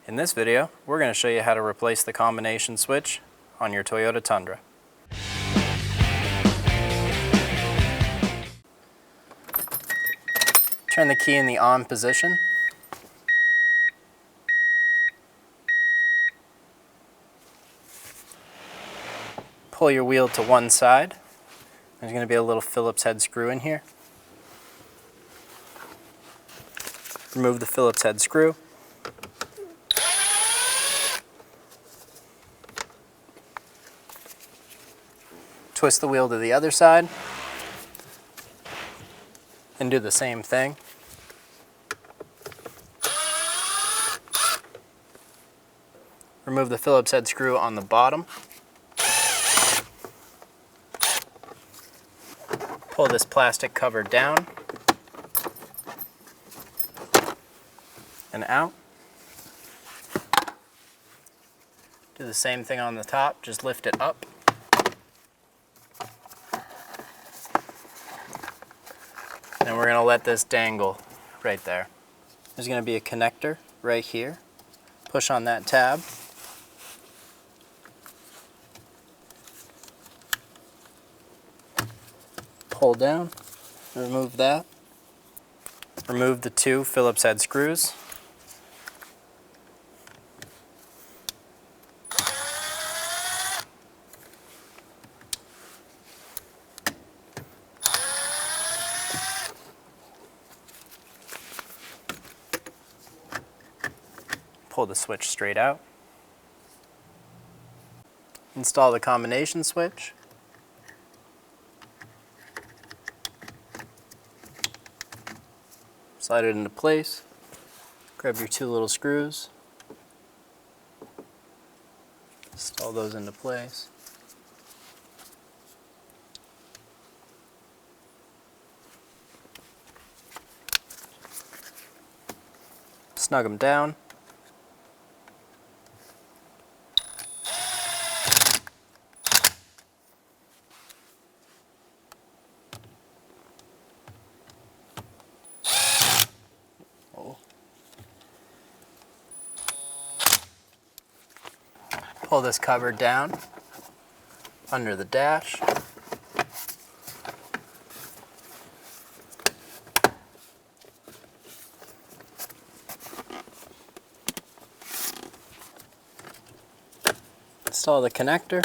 In this video, we're going to show you how to replace the combination switch on your Toyota Tundra. Turn the key in the on position. Pull your wheel to one side. There's going to be a little Phillips head screw in here. Remove the Phillips head screw. Twist the wheel to the other side and do the same thing. Remove the Phillips head screw on the bottom. Pull this plastic cover down and out. Do the same thing on the top, just lift it up. And we're going to let this dangle right there. There's going to be a connector right here. Push on that tab. Pull down, remove that. Remove the two Phillips head screws. Pull the switch straight out. Install the combination switch. Slide it into place. Grab your two little screws. Install those into place. Snug them down. Pull this cover down under the dash. Install the connector.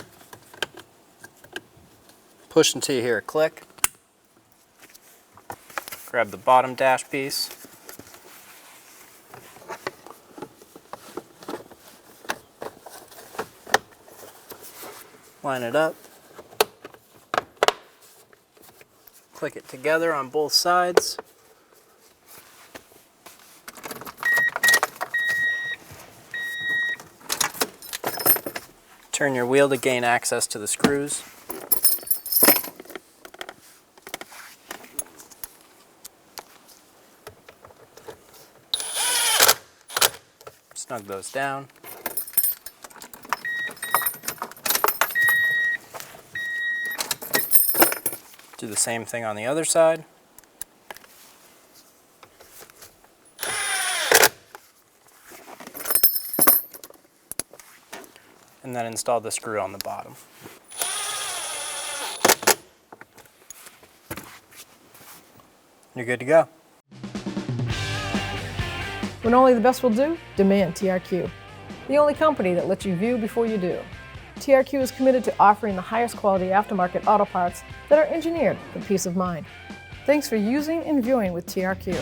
Push until you hear a click. Grab the bottom dash piece. Line it up. Click it together on both sides. Turn your wheel to gain access to the screws. Snug those down. Do the same thing on the other side. And then install the screw on the bottom. You're good to go. When only the best will do, demand TRQ. The only company that lets you view before you do. TRQ is committed to offering the highest quality aftermarket auto parts that are engineered for peace of mind. Thanks for using and viewing with TRQ.